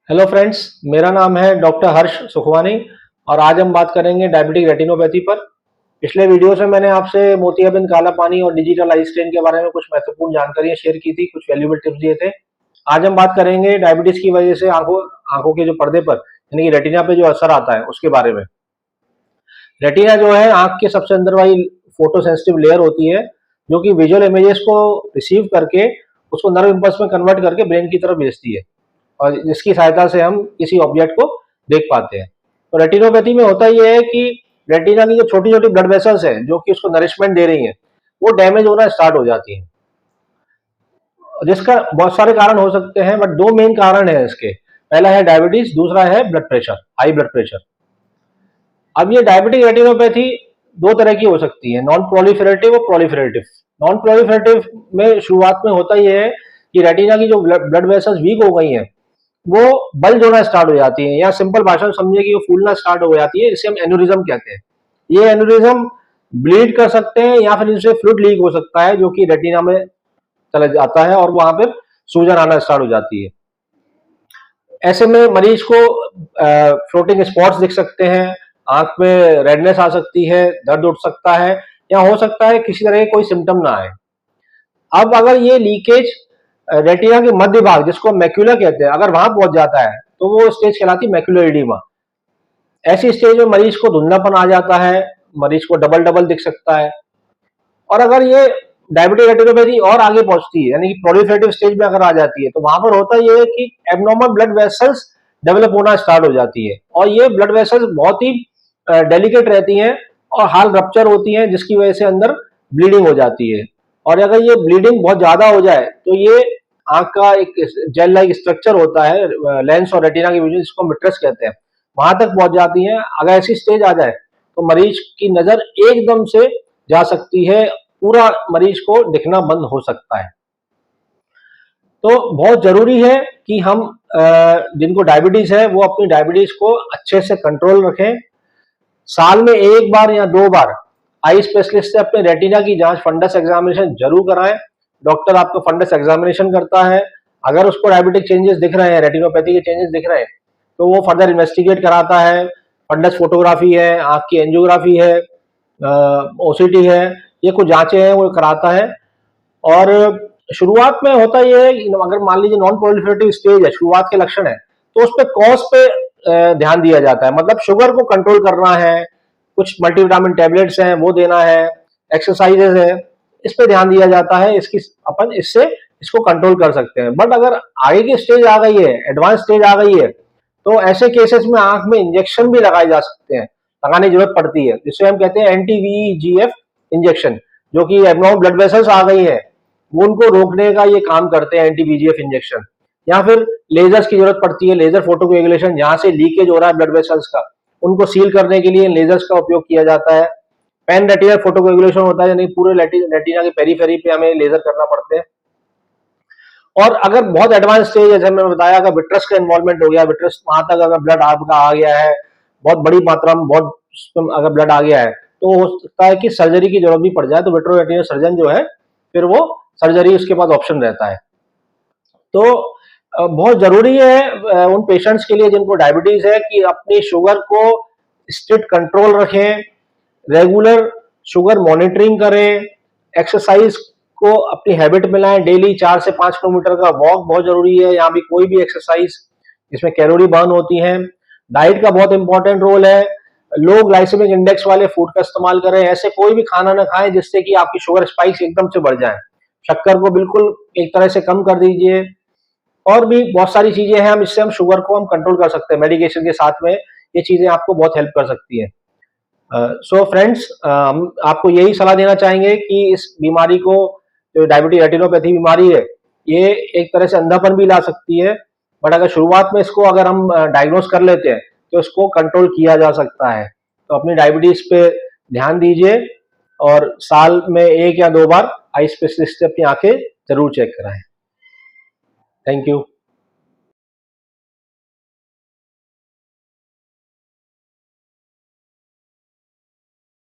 Hello friends, मेरा नाम है डॉक्टर हर्ष सुखवानी और आज हम बात करेंगे डायबिटिक रेटिनोपैथी पर। पिछले वीडियो से मैंने आपसे मोतियाबिंद, काला पानी और डिजिटल आई स्ट्रेन के बारे में कुछ महत्वपूर्ण जानकारियां शेयर की थी, कुछ वैल्यूएबल टिप्स दिए थे। आज हम बात करेंगे डायबिटीज की वजह से आंखों आंखों के जो पर्दे पर यानी कि रेटिना पे जो असर आता है उसके बारे में। रेटिना जो है आंख के सबसे अंदर वाली फोटो सेंसिटिव लेयर होती है जो कि विजुअल इमेजेस को रिसीव करके उसको नर्व इंपल्स में कन्वर्ट करके ब्रेन की तरफ भेजती है और जिसकी सहायता से हम किसी ऑब्जेक्ट को देख पाते हैं। तो रेटिनोपैथी में होता यह है कि रेटिना की जो छोटी छोटी ब्लड वेसल्स हैं जो कि उसको नरिशमेंट दे रही हैं वो डैमेज होना स्टार्ट हो जाती हैं, जिसका बहुत सारे कारण हो सकते हैं बट दो मेन कारण है इसके। पहला है डायबिटीज, दूसरा है blood pressure, high blood pressure. अब ये डायबिटिक रेटिनोपैथी दो तरह की हो सकती है, नॉन प्रोलिफेरेटिव और प्रोलिफेरेटिव। नॉन प्रोलिफेरेटिव में शुरुआत में होता यह है कि रेटिना की जो ब्लड वेसल्स वीक हो गई हैं वो बल्ज होना स्टार्ट हो जाती है, या सिंपल भाषा में समझिए कि वो फूलना स्टार्ट हो जाती है। इसे हम एन्यूरिज्म कहते हैं। ये एन्यूरिज्म ब्लीड कर सकते हैं या फिर इनसे फ्लूइड लीक हो सकता है जो कि रेटिना में चला जाता है और वहां पर सूजन आना स्टार्ट हो जाती है। ऐसे में मरीज को फ्लोटिंग स्पॉट्स दिख सकते हैं, आंख में रेडनेस आ सकती है, दर्द उठ सकता है, या हो सकता है किसी तरह के कोई सिम्टम ना आए। अब अगर ये लीकेज रेटिना के मध्य भाग जिसको मैक्यूला कहते हैं अगर वहां पहुंच जाता है तो वो स्टेज कहलाती है मैक्यूलर एडिमा। ऐसी स्टेज में मरीज को धुंधलापन आ जाता है, मरीज को डबल डबल दिख सकता है। और अगर ये डायबिटिक रेटिनोपैथी और आगे पहुंचती है यानी कि प्रोलिफेरेटिव स्टेज में अगर आ जाती है तो वहां पर होता यह है कि एबनॉर्मल ब्लड वेसल्स डेवलप होना स्टार्ट हो जाती है और ये ब्लड वेसल्स बहुत ही डेलिकेट रहती हैं और हाल रप्चर होती हैं जिसकी वजह से अंदर ब्लीडिंग हो जाती है। और अगर ये ब्लीडिंग बहुत ज्यादा हो जाए तो ये आंख का एक जेल लाइक स्ट्रक्चर होता है लेंस और रेटिना के बीच में जिसको विट्रस कहते हैं, वहां तक पहुंच जाती है। अगर ऐसी स्टेज आ जाए तो मरीज की नजर एकदम से जा सकती है, पूरा मरीज को दिखना बंद हो सकता है। तो बहुत जरूरी है कि हम जिनको डायबिटीज है वो अपनी डायबिटीज को अच्छे से कंट्रोल रखें। साल में एक बार या दो बार आई स्पेशलिस्ट से अपने रेटिना की जांच, फंडस एग्जामिनेशन जरूर कराएं। डॉक्टर आपको फंडस एग्जामिनेशन करता है, अगर उसको डायबिटिक चेंजेस दिख रहे हैं, रेटिनोपैथी के चेंजेस दिख रहे हैं तो वो फर्दर इन्वेस्टिगेट कराता है। फंडस फोटोग्राफी है, आंख की एंजियोग्राफी है, ओसीटी है, ये कुछ जांचें हैं वो कराता है। और शुरुआत में होता यह है कि अगर मान लीजिए नॉन प्रोलिफेरेटिव स्टेज है, शुरुआत के लक्षण है, तो उस पर कॉज पे ध्यान दिया जाता है। मतलब शुगर को कंट्रोल करना है, कुछ मल्टीविटामिन टेबलेट्स हैं वो देना है, एक्सरसाइजेज है, इस पे ध्यान दिया जाता है। इसकी अपन इससे इसको कंट्रोल कर सकते हैं। बट अगर आगे की स्टेज आ गई है, एडवांस स्टेज आ गई है, तो ऐसे केसेस में आंख में इंजेक्शन भी लगाए जा सकते हैं, लगाने की जरूरत पड़ती है, जिसे हम कहते हैं एंटी-VEGF इंजेक्शन। जो कि एबनॉर्मल ब्लड वेसल्स आ गई है वो उनको रोकने का ये काम करते हैं एंटी-VEGF इंजेक्शन। या फिर लेजर्स की जरूरत पड़ती है, लेजर फोटोकोएगुलेशन, जहां से लीकेज हो रहा है ब्लड वेसल्स का, उनको सील करने के लिए लेजर्स का उपयोग किया जाता है। पेन रेटिना फोटोकोएगुलेशन होता है यानी पूरे रेटिना के पेरीफेरी पे हमें लेजर करना पड़ते हैं। और अगर बहुत एडवांस स्टेज जैसे मैंने बताया, अगर विट्रस का इन्वॉल्वमेंट हो गया, विट्रस वहां तक अगर ब्लड आपका आ गया है, बहुत बड़ी मात्रा में बहुत अगर ब्लड आ गया है, तो हो सकता है कि सर्जरी की जरूरत भी पड़ जाए। तो विट्रोरेटिनल सर्जन जो है फिर वो सर्जरी उसके बाद ऑप्शन रहता है। तो बहुत जरूरी है उन पेशेंट्स के लिए जिनको डायबिटीज है कि अपनी शुगर को स्ट्रिक्ट कंट्रोल रखें, रेगुलर शुगर मॉनिटरिंग करें, एक्सरसाइज को अपनी हैबिट में लाएं। डेली 4 से 5 किलोमीटर का वॉक बहुत जरूरी है, यहाँ भी कोई भी एक्सरसाइज जिसमें कैलोरी बर्न होती है। डाइट का बहुत इंपॉर्टेंट रोल है। लो ग्लाइसेमिक इंडेक्स वाले फूड का इस्तेमाल करें, ऐसे कोई भी खाना ना खाएं जिससे कि आपकी शुगर स्पाइक्स एकदम से बढ़ जाए। शक्कर को बिल्कुल एक तरह से कम कर दीजिए। और भी बहुत सारी चीजें हैं, हम इससे हम शुगर को हम कंट्रोल कर सकते हैं मेडिकेशन के साथ में। ये चीजें आपको बहुत हेल्प कर सकती है। सो फ्रेंड्स, हम आपको यही सलाह देना चाहेंगे कि इस बीमारी को, जो डायबिटिक रेटिनोपैथी बीमारी है, ये एक तरह से अंधापन भी ला सकती है। बट अगर शुरुआत में इसको अगर हम डायग्नोस कर लेते हैं तो इसको कंट्रोल किया जा सकता है। तो अपनी डायबिटीज पे ध्यान दीजिए और साल में एक या दो बार आई स्पेशलिस्ट से अपनी आंखें जरूर चेक कराएं। Thank you.